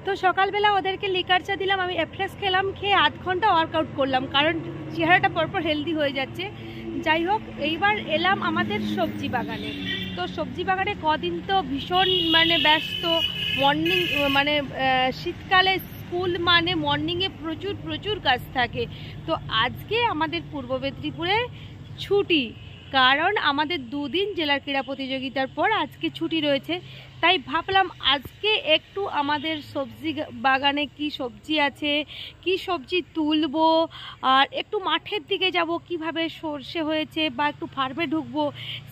তো সকালবেলা ওদেরকে লিকার চা দিলাম, আমি এফ্রেশ খেলাম, খেয়ে আধ ঘন্টা ওয়ার্কআউট করলাম, কারণ চেহারাটা পরপর হেলদি হয়ে যাচ্ছে। যাই হোক, এইবার এলাম আমাদের সবজি বাগানে। তো সবজি বাগানে কদিন তো ভীষণ ব্যস্ত। মর্নিং শীতকালে স্কুল মর্নিংয়ে প্রচুর প্রচুর কাজ থাকে। তো আজকে আমাদের পূর্ব মেদিনীপুরে ছুটি, কারণ আমাদের দুদিন জেলার ক্রীড়া প্রতিযোগিতার পর আজকে ছুটি রয়েছে। তাই ভাবলাম আজকে একটু আমাদের সবজি বাগানে কি সবজি আছে, কি সবজি তুলবো, আর একটু মাঠের দিকে যাব, কিভাবে সর্ষে হয়েছে, বা একটু ফার্মে ঢুকবো।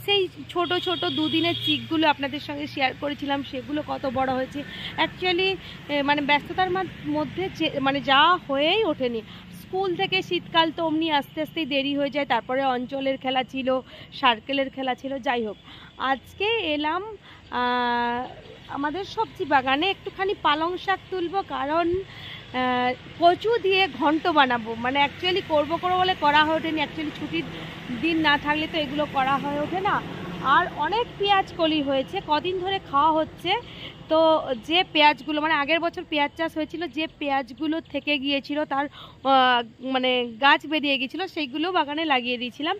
সেই ছোট ছোট দুদিনের চিকগুলো আপনাদের সঙ্গে শেয়ার করেছিলাম, সেগুলো কত বড় হয়েছে। অ্যাকচুয়ালি ব্যস্ততার মধ্যে যাওয়া হয়েই ওঠেনি। স্কুল থেকে শীতকাল তো অমনি আস্তে আস্তেই দেরি হয়ে যায়, তারপরে অঞ্চলের খেলা ছিল, সার্কেলের খেলা ছিল। যাই হোক, আজকে এলাম আমাদের সবজি বাগানে, একটুখানি পালং শাক তুলবো, কারণ কচু দিয়ে ঘন্ট বানাবো। অ্যাকচুয়ালি করবো বলে করা হয়ে ওঠেনি। অ্যাকচুয়ালি ছুটির দিন না থাকলে তো এগুলো করা হয়ে ওঠে না। আর অনেক পেঁয়াজ কলি হয়েছে, কদিন ধরে খাওয়া হচ্ছে। তো যে পেঁয়াজগুলো আগের বছর পেঁয়াজ চাষ হয়েছিল, যে পেঁয়াজগুলো থেকে গিয়েছিল, তার গাছ বেরিয়ে গিয়েছিল, সেইগুলো বাগানে লাগিয়ে দিয়েছিলাম,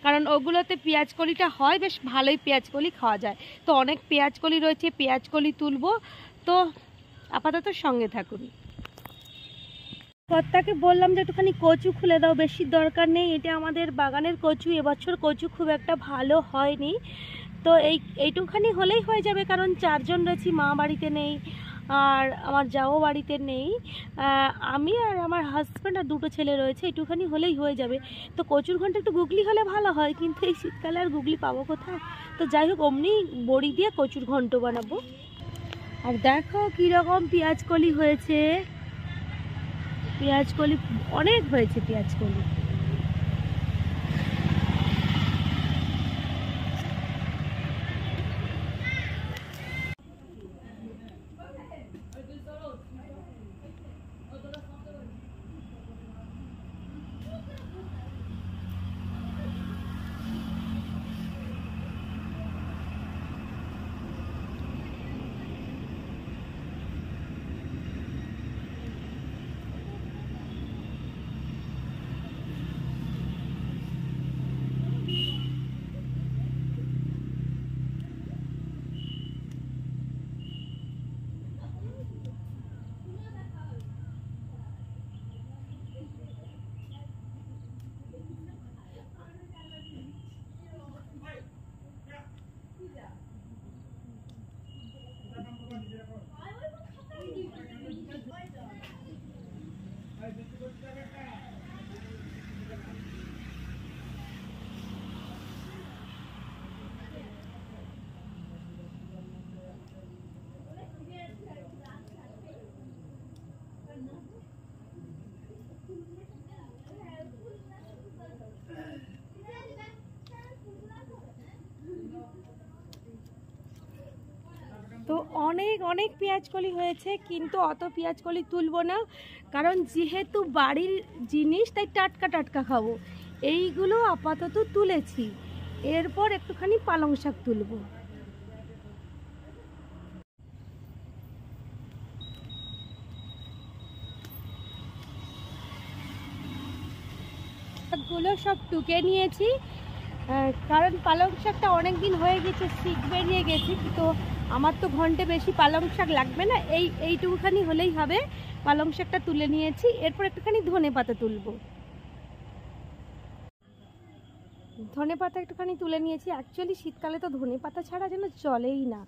কারণ ওগুলোতে পেঁয়াজ কলিটা হয়, বেশ ভালোই পেঁয়াজ কলি খাওয়া যায়। তো অনেক পেঁয়াজ কলি রয়েছে, পেঁয়াজ কলি তুলবো। তো আপাতত সঙ্গে থাকুন। কর্তাকে বললাম যে একটুখানি কচু খুলে দাও, বেশি দরকার নেই, এটা আমাদের বাগানের কচু। এবছর কচু খুব একটা ভালো হয়নি, তো এইটুখানি হলেই হয়ে যাবে, কারণ 4 জন রয়েছি, মা বাড়িতে নেই, আর আমার যাও বাড়িতে নেই, আমি আর আমার হাজব্যান্ড আর 2টো ছেলে রয়েছে। এইটুখানি হলেই হয়ে যাবে। তো কচুর ঘন্টা একটু গুগলি হলে ভালো হয়, কিন্তু এই শীতকালে আর গুগলি পাবো কোথায়। তো যাই হোক, অমনি বড়ি দিয়ে কচুর ঘন্ট বানাবো। আর দেখো কীরকম পেঁয়াজ কলি হয়েছে, পেঁয়াজ কলি অনেক হয়েছে, পেঁয়াজ কলি। তো অনেক অনেক পেঁয়াজকলি হয়েছে, কিন্তু অত পেঁয়াজকলি তুলবো না, কারণ যেহেতু বাড়ির জিনিস তাই টাটকা টাটকা খাবো। এইগুলো আপাতত তুলেছি, এরপর একটুখানি পালং শাক তুলবো। শাকগুলো সব টুকে নিয়েছি, কারণ পালং শাকটা অনেক দিন হয়ে গেছে, শিক বেরিয়ে গেছে। তো আমার তো ঘন্টে বেশি পালং শাক লাগবে না, এইটুকুখানি হলেই হবে। পালং শাকটা তুলে নিয়েছি, এরপর একটুখানি ধনে পাতা তুলবো। ধনে পাতা একটুখানি তুলে নিয়েছি। অ্যাকচুয়ালি শীতকালে তো ধনে পাতা ছাড়া যেন চলেই না।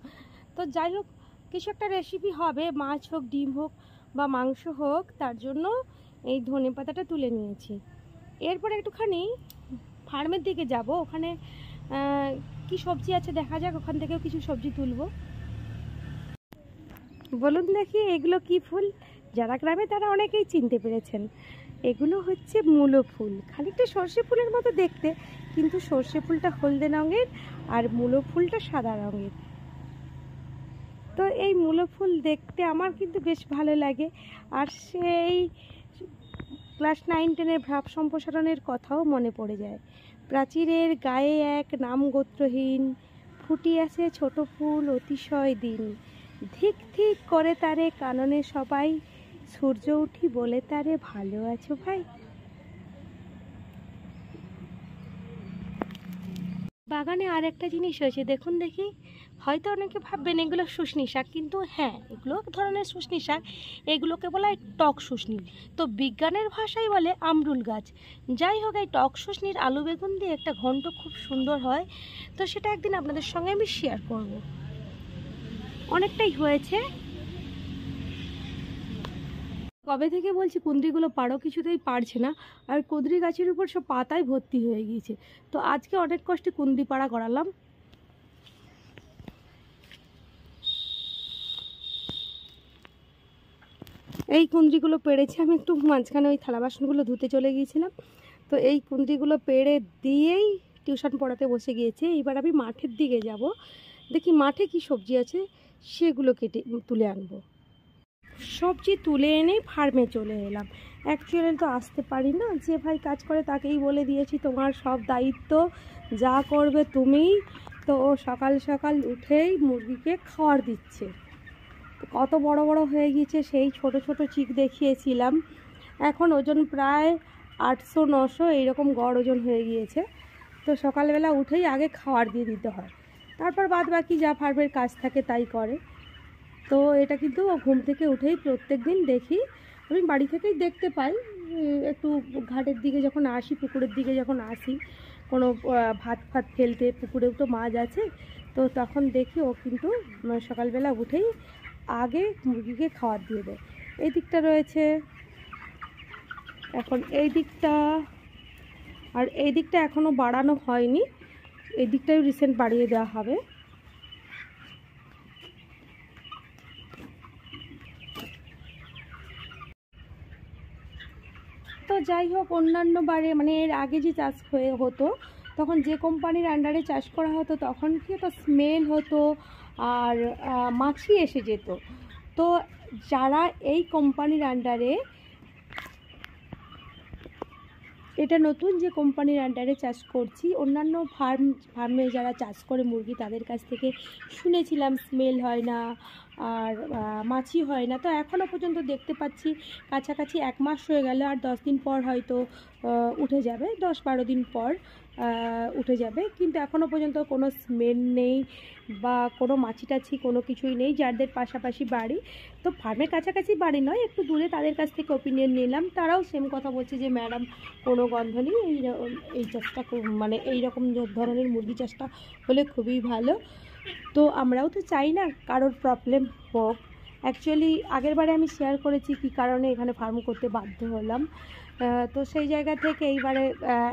তো যাই হোক, কিছু একটা রেসিপি হবে, মাছ হোক, ডিম হোক, বা মাংস হোক, তার জন্য এই ধনে পাতাটা তুলে নিয়েছি। এরপর একটুখানি ফার্মের দিকে যাব, ওখানে কি সবজি আছে দেখা যাক, ওখান থেকেও কিছু সবজি তুলব। বলুন দেখি এগুলো কি ফুল? যারা গ্রামে তারা অনেকেই চিনতে পেরেছেন। এগুলো হচ্ছে মূলো ফুল, খানিকটা সর্ষে ফুলের মতো দেখতে, কিন্তু সর্ষে ফুলটা হলদে রঙের আর মূলো ফুলটা সাদা রঙের। তো এই মূলো ফুল দেখতে আমার কিন্তু বেশ ভালো লাগে। আর সেই ক্লাস 9-10-এর ভাব সম্প্রসারণের কথাও মনে পড়ে যায়। প্রাচীরের গায়ে এক নাম গোত্রহীন ফুটিয়াছে ছোট ফুল অতিশয় দিন, ধিক ধিক করে তারে কাননে সবাই, সূর্য উঠি বলে তারে ভালো আছো ভাই। বাগানে আর একটা জিনিস হয়েছে, দেখুন দেখি। হয়তো অনেকে ভাববেন এগুলো শুশনি শাক, কিন্তু হ্যাঁ এগুলো এক ধরনের শুশনি শাক। এগুলোকে বলা হয় টক শুশনি, তো বিজ্ঞানের ভাষায় বলে আমরুল গাছ। যাই হোক, এই টক শুশনির আলু বেগুন দিয়ে একটা ঘন্ট খুব সুন্দর হয়, তো সেটা একদিন আপনাদের সঙ্গে আমি শেয়ার করব। অনেকটাই হয়েছে। কবে থেকে বলছি কুঁদরিগুলো পাড়ো, কিছুতেই পারছে না, আর কুঁদরি গাছের উপর সব পাতায় ভর্তি হয়ে গিয়েছে। তো আজকে অনেক কষ্টে কুঁদরি পাড়া করালাম। এই কুঁদরিগুলো পেড়েছি আমি, একটু মাঝখানে ওই থালা বাসনগুলো ধুতে চলে গিয়েছিলাম, তো এই কুঁদরিগুলো পেড়ে দিয়েই টিউশন পড়াতে বসে গিয়েছে। এইবার আমি মাঠের দিকে যাব, দেখি মাঠে কি সবজি আছে সেগুলো কেটে তুলে আনবো। সবজি তুলে এনেই ফার্মে চলে এলাম। অ্যাকচুয়ালি তো আসতে পারি না, যে ভাই কাজ করে তাকেই বলে দিয়েছি তোমার সব দায়িত্ব, যা করবে তুমিই। তো ও সকাল সকাল উঠেই মুরগিকে খাবার দিচ্ছে। কত বড় বড় হয়ে গিয়েছে, সেই ছোট ছোট চিক দেখিয়েছিলাম, এখন ওজন প্রায় 800-900 এইরকম গড় ওজন হয়ে গিয়েছে। তো সকালবেলা উঠেই আগে খাবার দিয়ে দিতে হয়, তারপর বাদ বাকি যা ফার্মের কাজ থাকে তাই করে। তো এটা কিন্তু ঘুম থেকে উঠেই প্রত্যেক দিন দেখি, আমি বাড়ি থেকেই দেখতে পাই। একটু ঘাটের দিকে যখন আসি, পুকুরের দিকে যখন আসি, কোনো ভাত ফেলতে, পুকুরেও তো মাছ আছে, তো তখন দেখি ও কিন্তু সকালবেলা উঠেই আগে মুরগিকে খাবার দিয়ে দেয়। এই দিকটা রয়েছে, এখন এই দিকটা, আর এই দিকটা এখনও বাড়ানো হয়নি, এই দিকটাও রিসেন্ট বাড়িয়ে দেওয়া হবে। তো যাই হোক, অন্যান্য বারে মানে এর আগে যে চাষ হতো, তখন যে কোম্পানির আন্ডারে চাষ করা হতো তখন কি হতো, স্মেল হতো আর মাছি এসে যেত। তো যারা এই কোম্পানির আন্ডারে, এটা নতুন যে কোম্পানির আন্ডারে চাষ করছি, অন্যান্য ফার্মে যারা চাষ করে মুরগি তাদের কাছ থেকে শুনেছিলাম স্মেল হয় না আর মাছি হয় না। তো এখনও পর্যন্ত দেখতে পাচ্ছি, কাছাকাছি 1 মাস হয়ে গেল, আর 10 দিন পর হয়তো উঠে যাবে, 10-12 দিন পর উঠে যাবে, কিন্তু এখনও পর্যন্ত কোনো স্মেল নেই বা কোনো মাছি টাছি কোনো কিছুই নেই। যাদের পাশাপাশি বাড়ি, তো ফার্মের কাছাকাছি বাড়ি নয়, একটু দূরে, তাদের কাছ থেকে ওপিনিয়ন নিলাম, তারাও সেম কথা বলছে যে ম্যাডাম কোনো গন্ধ নেই, এই চাষটা মানে এই রকম ধরনের মুরগি চাষটা হলে খুবই ভালো। তো আমরাও তো চাই না কারোর প্রবলেম হোক। অ্যাকচুয়ালি আগের বারে আমি শেয়ার করেছি কী কারণে এখানে ফার্ম করতে বাধ্য হলাম। তো সেই জায়গা থেকে এইবারে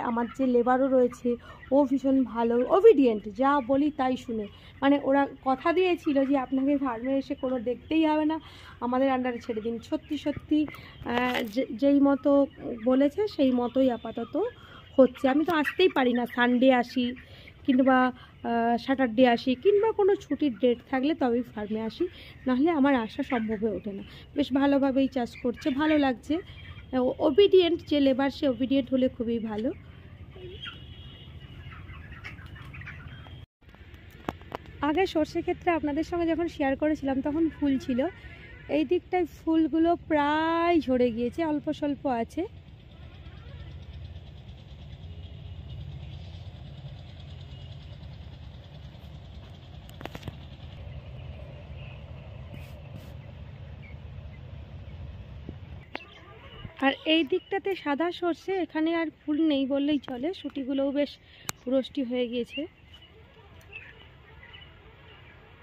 আমার যে লেবারও রয়েছে, ও ভীষণ ভালো, ওবিডিয়েন্ট, যা বলি তাই শুনে। মানে ওরা কথা দিয়েছিল যে আপনাকে ফার্মে এসে কোনো দেখতেই হবে না, আমাদের আন্ডারে ছেড়ে দিন। সত্যি সত্যি যেই মতো বলেছে সেই মতোই আপাতত হচ্ছে। আমি তো আসতেই পারি না, সানডে আসি কিংবা স্যাটারডে আসি, কিংবা কোনো ছুটির ডেট থাকলে তবেই ফার্মে আসি, নাহলে আমার আসা সম্ভব হয়ে ওঠে না। বেশ ভালোভাবেই চাষ করছে, ভালো লাগছে। ওবিডিয়েন্ট যে লেবার, সে ওবিডিয়েন্ট হলে খুবই ভালো। আগে সর্ষে ক্ষেত্রে আপনাদের সঙ্গে যখন শেয়ার করেছিলাম তখন ফুল ছিল, এই দিকটায় ফুলগুলো প্রায় ঝরে গিয়েছে, অল্প স্বল্প আছে। আর এই দিকটাতে সাদা সর্ষে, এখানে আর ফুল নেই বললেই চলে, শুটিগুলোও বেশ রষ্টি হয়ে গিয়েছে।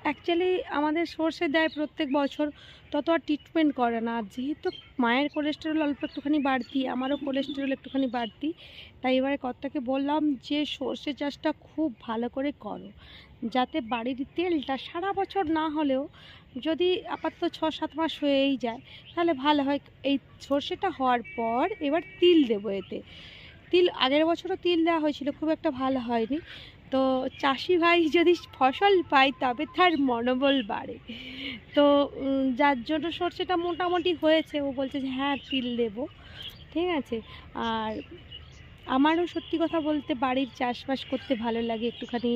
অ্যাকচুয়ালি আমাদের সর্ষে দেয় প্রত্যেক বছর, তত আর ট্রিটমেন্ট করে না। আর যেহেতু মায়ের কোলেস্টেরল অল্প একটুখানি বাড়তি, আমারও কোলেস্টেরল একটুখানি বাড়তি, তাই এবারে কর্তাকে বললাম যে সর্ষে চাষটা খুব ভালো করে করো, যাতে বাড়ির তেলটা সারা বছর না হলেও যদি আপাতত 6-7 মাস হয়েই যায় তাহলে ভালো হয়। এই সর্ষেটা হওয়ার পর এবার তিল দেবো এতে। তিল আগের বছরও তিল দেওয়া হয়েছিল, খুব একটা ভালো হয়নি। তো চাষি ভাই যদি ফসল পায় তবে তার মনোবল বাড়ে। তো যার জন্য সর্ষেটা মোটামুটি হয়েছে, ও বলছে যে হ্যাঁ তিল দেবো, ঠিক আছে। আর আমারও সত্যি কথা বলতে বাড়ির চাষবাস করতে ভালো লাগে, একটুখানি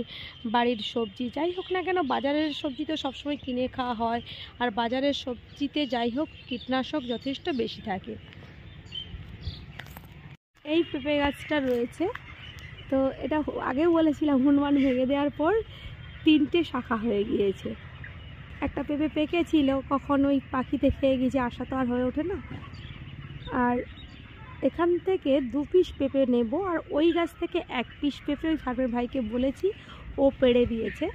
বাড়ির সবজি যাই হোক না কেন, বাজারের সবজি তো সবসময় কিনে খাওয়া হয়, আর বাজারের সবজিতে যাই হোক কীটনাশক যথেষ্ট বেশি থাকে। এই পেঁপে গাছটা রয়েছে, তো এটা আগেও বলেছিলাম হনুমান ভেঙে দেওয়ার পর 3টে শাখা হয়ে গিয়েছে। একটা পেঁপে পেকেছিল, কখন ওই পাখিতে খেয়ে গিয়েছে, আশা তো আর হয়ে ওঠে না। আর এখান থেকে 2 পিস পেঁপে নেব, আর ওই গাছ থেকে 1 পিস পেঁপে ওই সামনের ভাইকে বলেছি, ও পেড়ে দিয়েছে।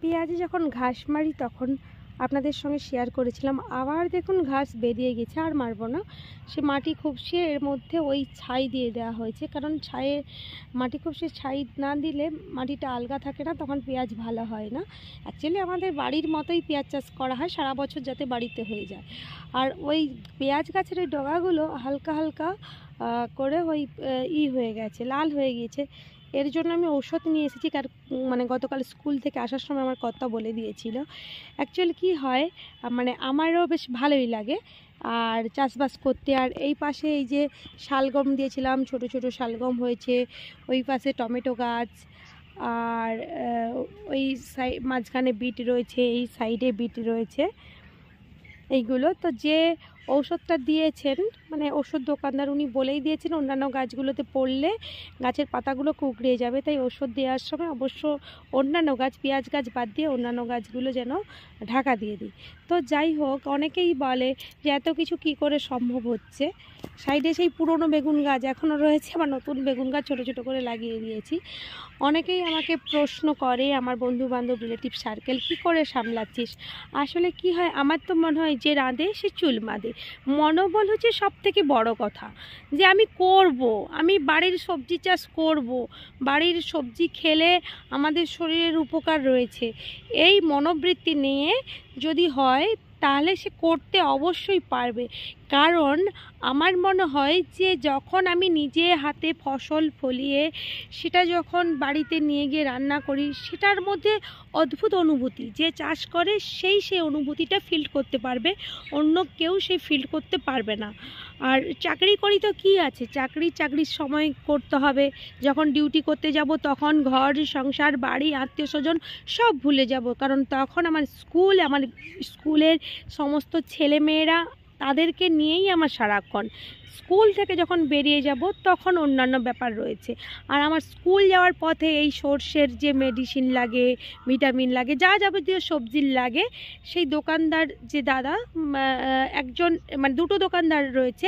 পেঁয়াজে যখন ঘাস মারি তখন আপনাদের সঙ্গে শেয়ার করেছিলাম, আবার দেখুন ঘাস বেরিয়ে গেছে, আর মারবো না। সে মাটি খুবসে এর মধ্যে ওই ছাই দিয়ে দেওয়া হয়েছে, কারণ মাটি খুবসে ছাই না দিলে মাটিটা আলগা থাকে না, তখন পেঁয়াজ ভালো হয় না। অ্যাকচুয়ালি আমাদের বাড়ির মতোই পেঁয়াজ চাষ করা হয়, সারা বছর যাতে বাড়িতে হয়ে যায়। আর ওই পেঁয়াজ গাছের ওই ডগাগুলো হালকা হালকা করে ওই হয়ে গেছে, লাল হয়ে গিয়েছে। এর জন্য আমি ঔষধ নিয়ে এসেছি, মানে গতকাল স্কুল থেকে আসার সময় আমার কর্তা বলে দিয়েছিল। অ্যাকচুয়ালি কি হয়, মানে আমারও বেশ ভালোই লাগে আর চাষবাস করতে। আর এই পাশে এই যে শালগম দিয়েছিলাম, ছোট ছোট শালগম হয়েছে, ওই পাশে টমেটো গাছ, আর ওই মাঝখানে বিট রয়েছে, এই সাইডে বিট রয়েছে। এইগুলো তো যে ঔষধটা দিয়েছেন, মানে ওষুধ দোকানদার উনি বলেই দিয়েছেন অন্যান্য গাছগুলোতে পড়লে গাছের পাতাগুলো কুঁকড়িয়ে যাবে, তাই ওষুধ দেওয়ার সময় অবশ্য অন্যান্য গাছ, পেঁয়াজ গাছ বাদ দিয়ে অন্যান্য গাছগুলো যেন ঢাকা দিয়ে দিই। তো যাই হোক, অনেকেই বলে যে এত কিছু কি করে সম্ভব হচ্ছে। সাইডে সেই পুরনো বেগুন গাছ এখনও রয়েছে, আমার নতুন বেগুন গাছ ছোটো ছোটো করে লাগিয়ে দিয়েছি। অনেকেই আমাকে প্রশ্ন করে, আমার বন্ধু বান্ধব রিলেটিভ সার্কেল, কী করে সামলাচ্ছিস? আসলে কি হয়, আমার তো মনে হয় যে রাঁধে সে চুল বাঁধে। মনোবল হচ্ছে সব থেকে বড় কথা, যে আমি করব, আমি বাড়ির সবজি চাষ করব, বাড়ির সবজি খেলে আমাদের শরীরের উপকার রয়েছে, এই মনোবৃত্তি নিয়ে যদি হয় তাহলে সে করতে অবশ্যই পারবে। কারণ আমার মনে হয় যে যখন আমি নিজে হাতে ফসল ফলিয়ে সেটা যখন বাড়িতে নিয়ে গিয়ে রান্না করি, সেটার মধ্যে অদ্ভুত অনুভূতি, যে চাষ করে সেই অনুভূতিটা ফিল করতে পারবে, অন্য কেউ সেই ফিল করতে পারবে না। আর চাকরি করি তো কি আছে, চাকরির সময় করতে হবে, যখন ডিউটি করতে যাব তখন ঘর সংসার বাড়ি আত্মীয় স্বজন সব ভুলে যাব, কারণ তখন আমার স্কুলের সমস্ত ছেলেমেয়েরা, তাদেরকে নিয়েই আমার সারাক্ষণ। স্কুল থেকে যখন বেরিয়ে যাব তখন অন্যান্য ব্যাপার রয়েছে। আর আমার স্কুল যাওয়ার পথে এই সর্ষের যে মেডিসিন লাগে, ভিটামিন লাগে, যা যাবতীয় সবজির লাগে, সেই দোকানদার যে দাদা, একজন মানে 2টো দোকানদার রয়েছে,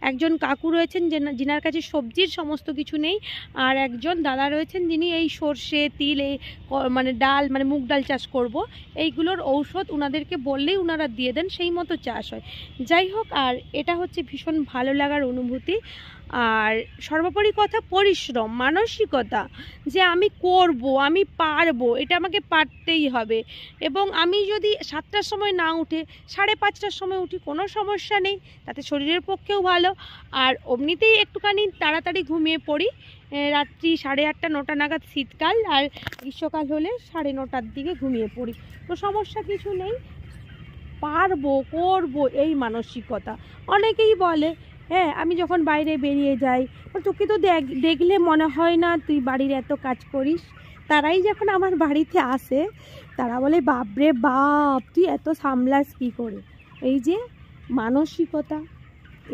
একজন কাকু রয়েছেন যিনার কাছে সবজির সমস্ত কিছু নেই, আর একজন দাদা রয়েছেন যিনি এই সর্ষে তিল, এই মানে ডাল, মানে মুগ ডাল চাষ করব, এইগুলোর ঔষধ ওনাদেরকে বললেই ওনারা দিয়ে দেন, সেই মতো চাষ হয়। যাই হোক, আর এটা হচ্ছে ভীষণ ভালো লাগার অনুভূতি। আর সর্বোপরি কথা পরিশ্রম, মানসিকতা, যে আমি করব, আমি পারবো, এটা আমাকে পারতেই হবে। এবং আমি যদি 7টার সময় না উঠে 5:30টার সময় উঠি, কোনো সমস্যা নেই, তাতে শরীরের পক্ষেও ভালো। আর এমনিতেই একটুখানি তাড়াতাড়ি ঘুমিয়ে পড়ি, রাত্রি 8:30 9টা নাগাদ শীতকাল, আর গ্রীষ্মকাল হলে 9:30টার দিকে ঘুমিয়ে পড়ি, তো সমস্যা কিছু নেই। পারবো, করব, এই মানসিকতা। অনেকেই বলে, হ্যাঁ আমি যখন বাইরে বেরিয়ে যাই, তোকে তো দেখলে মনে হয় না তুই বাড়ির এত কাজ করিস। তারাই যখন আমার বাড়িতে আসে, তারা বলে, বাপরে বাপ, তুই এত সামলাস কী করে? এই যে মানসিকতা,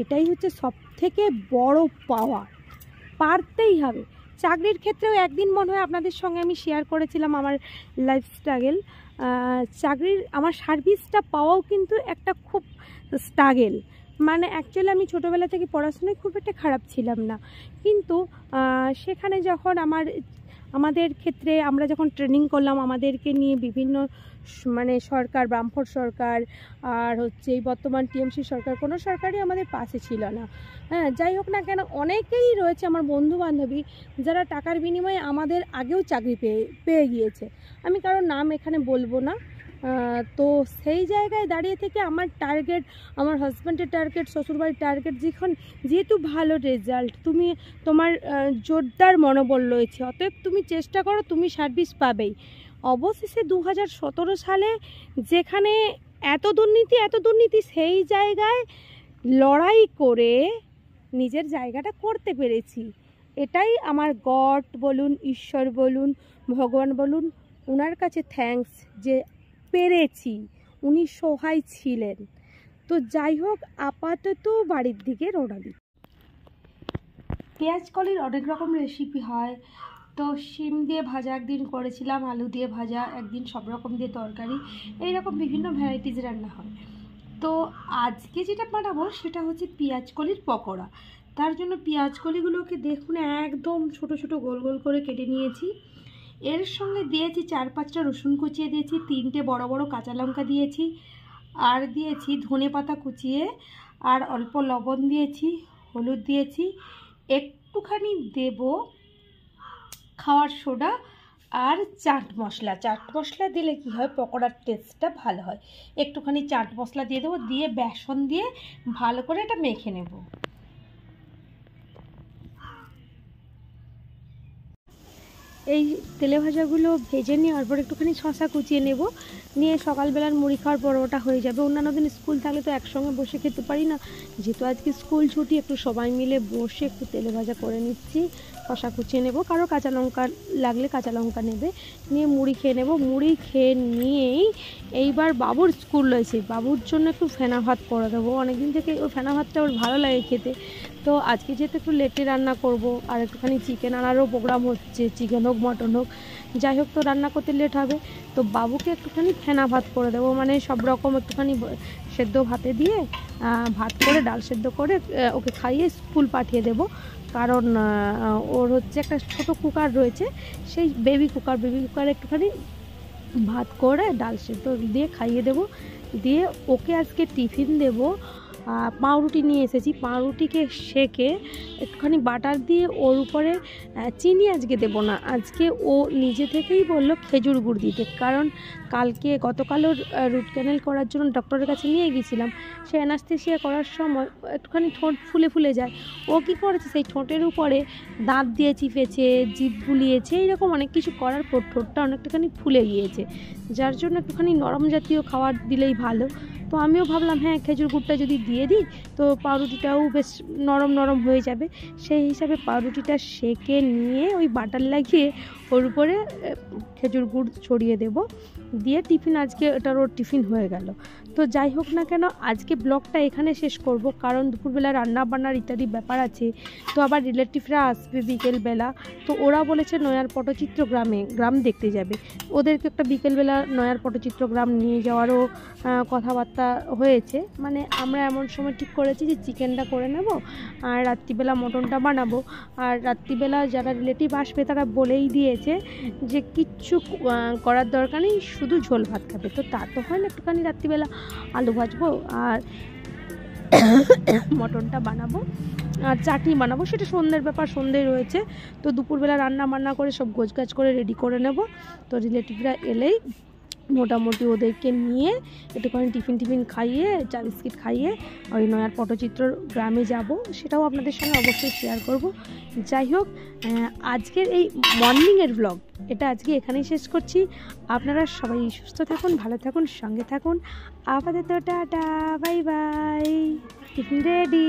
এটাই হচ্ছে সব থেকে বড় পাওয়ার, পারতেই হবে। চাকরির ক্ষেত্রেও একদিন মনে হয় আপনাদের সঙ্গে আমি শেয়ার করেছিলাম আমার লাইফ স্ট্রাগল। চাকরির আমার সার্ভিসটা পাওয়াও কিন্তু একটা খুব স্ট্রাগল। মানে অ্যাকচুয়ালি আমি ছোটোবেলা থেকে পড়াশোনায় খুব একটা খারাপ ছিলাম না, কিন্তু সেখানে যখন আমাদের ক্ষেত্রে আমরা যখন ট্রেনিং করলাম, আমাদেরকে নিয়ে বিভিন্ন মানে সরকার, বামফ্রন্ট সরকার আর হচ্ছে এই বর্তমান টিএমসি সরকার, কোনো সরকারই আমাদের পাশে ছিল না। হ্যাঁ, যাই হোক না কেন, অনেকেই রয়েছে আমার বন্ধু বান্ধবী যারা টাকার বিনিময়ে আমাদের আগেও চাকরি পেয়ে গিয়েছে। আমি কারোর নাম এখানে বলবো না। তো সেই জায়গায় দাঁড়িয়ে থেকে আমার টার্গেট, আমার হাজব্যান্ডের টার্গেট, শ্বশুরবাড়ির টার্গেট, যেহেতু ভালো রেজাল্ট, তোমার জোরদার মনোবল রয়েছে, অতএব তুমি চেষ্টা করো, তুমি সার্ভিস পাবেই। অবশেষে 2017 সালে যেখানে এত দুর্নীতি, সেই জায়গায় লড়াই করে নিজের জায়গাটা করতে পেরেছি। এটাই আমার গড বলুন, ঈশ্বর বলুন, ভগবান বলুন, ওনার কাছে থ্যাঙ্কস যে পেরেছি, উনি সহায় ছিলেন। তো যাই হোক, আপাতত বাড়ির দিকে রওনা দিই। পেঁয়াজ কলির অনেক রকম রেসিপি হয়। তো শিম দিয়ে ভাজা একদিন করেছিলাম, আলু দিয়ে ভাজা একদিন, সব রকম দিয়ে তরকারি, এইরকম বিভিন্ন ভ্যারাইটিস রান্না হয়। তো আজকে যেটা বানাবো সেটা হচ্ছে পেঁয়াজ কলির পকোড়া। তার জন্য পেঁয়াজ কলিগুলোকে দেখুন একদম ছোট ছোট গোল গোল করে কেটে নিয়েছি। এর সঙ্গে দিয়েছি 4-5টা রসুন কুচিয়ে দিয়েছি, 3টে বড় বড় কাঁচা লঙ্কা দিয়েছি, আর দিয়েছি ধনে পাতা কুচিয়ে, আর অল্প লবণ দিয়েছি, হলুদ দিয়েছি, একটুখানি দেব খাওয়ার সোডা আর চাট মশলা। চাট মশলা দিলে কি হয়, পকোড়ার টেস্টটা ভালো হয়। একটুখানি চাট মশলা দিয়ে দেবো, দিয়ে বেসন দিয়ে ভালো করে এটা মেখে নেব। এই তেলে ভাজাগুলো ভেজে নেওয়ার পর একটুখানি শশা কুচিয়ে নেব, নিয়ে সকালবেলার মুড়ি খাওয়ার পরোটা হয়ে যাবে। অন্যান্য দিন স্কুল থাকলে তো একসঙ্গে বসে খেতে পারি না, যেহেতু আজকে স্কুল ছুটি, একটু সবাই মিলে বসে একটু তেলে ভাজা করে নিচ্ছি। শশা কুচিয়ে নেব, কারো কাঁচা লঙ্কা লাগলে কাঁচা লঙ্কা নেবে, নিয়ে মুড়ি খেয়ে নেব। মুড়ি খেয়ে নিয়েই এইবার বাবুর স্কুল রয়েছে, বাবুর জন্য একটু ফেনা ভাত করে দেবো। অনেকদিন থেকে ওই ফেনা ভাতটা ওর ভালো লাগে খেতে। তো আজকে যেহেতু একটু লেটে রান্না করব, আর একটুখানি চিকেন আনারও প্রোগ্রাম হচ্ছে, চিকেন হোক মটন হোক, যাই হোক, তো রান্না করতে লেট হবে। তো বাবুকে একটুখানি ফেনা ভাত করে দেবো, মানে সব রকম একটুখানি সেদ্ধ ভাতে দিয়ে ভাত করে, ডাল সেদ্ধ করে ওকে খাইয়ে স্কুল পাঠিয়ে দেব। কারণ ওর হচ্ছে একটা ছোট কুকার রয়েছে, সেই বেবি কুকারে একটুখানি ভাত করে ডাল সেদ্ধ দিয়ে খাইয়ে দেব। দিয়ে ওকে আজকে টিফিন দেব। পাউরুটি নিয়ে এসেছি, পাউরুটিকে সেঁকে একটুখানি বাটার দিয়ে ওর উপরে চিনি আজকে দেবো না, আজকে ও নিজে থেকেই বললো খেজুর গুড় দিতে। কারণ গতকালও রুট ক্যানেল করার জন্য ডক্টরের কাছে নিয়ে গিয়েছিলাম। সে অ্যানাস্থেসিয়া করার সময় একটুখানি ঠোঁট ফুলে ফুলে যায়। ও কী করেছে, সেই ঠোঁটের উপরে দাঁত দিয়ে চিপেছে, জিভ বুলিয়েছে, এইরকম অনেক কিছু করার পর ঠোঁটটা অনেকটাখানি ফুলে গিয়েছে, যার জন্য একটুখানি নরম জাতীয় খাবার দিলেই ভালো। তো আমিও ভাবলাম হ্যাঁ, খেজুর গুড়টা যদি দিয়ে দিই তো পাউরুটিটাও বেশ নরম নরম হয়ে যাবে। সেই হিসাবে পাউরুটিটা সেঁকে নিয়ে ওই বাটার লাগিয়ে ওর উপরে খেজুর গুড় ছড়িয়ে দেব, দিয়ে টিফিন, আজকে এটার ওর টিফিন হয়ে গেল। তো যাই হোক না কেন, আজকে ব্লগটা এখানে শেষ করব, কারণ দুপুরবেলা রান্না বান্নার ইত্যাদি ব্যাপার আছে। তো আবার রিলেটিভরা আসবে বিকেলবেলা, তো ওরা বলেছে নয়ার পটচিত্র গ্রাম দেখতে যাবে। ওদেরকে একটা বিকেলবেলা নয়ার পটচিত্র গ্রাম নিয়ে যাওয়ারও কথাবার্তা হয়েছে। মানে আমরা এমন সময় ঠিক করেছি যে চিকেনটা করে নেব, আর রাত্রিবেলা মটনটা বানাবো। আর রাত্রিবেলা যারা রিলেটিভ আসবে তারা বলেই দিয়েছে যে কিচ্ছু করার দরকার নেই, শুধু ঝোল ভাত খাবে। তো তা তো হয় না, একটুখানি রাত্রিবেলা আলু ভাজবো আর মটনটা বানাবো আর চাটনি বানাবো, সেটা সন্ধ্যের ব্যাপার, সন্ধ্যে রয়েছে। তো দুপুরবেলা রান্না বান্না করে সব গোছগাছ করে রেডি করে নেব। তো রিলেটিভরা এলেই মোটামুটি ওদেরকে নিয়ে একটুখানি টিফিন খাইয়ে, চা বিস্কিট খাইয়ে ওই নয়ার পটচিত্র গ্রামে যাব, সেটাও আপনাদের সঙ্গে অবশ্যই শেয়ার করব। যাই হোক, আজকের এই মর্নিংয়ের ব্লগ এটা আজকে এখানেই শেষ করছি। আপনারা সবাই সুস্থ থাকুন, ভালো থাকুন, সঙ্গে থাকুন। আপাতত tata, bye bye, tiffin ready.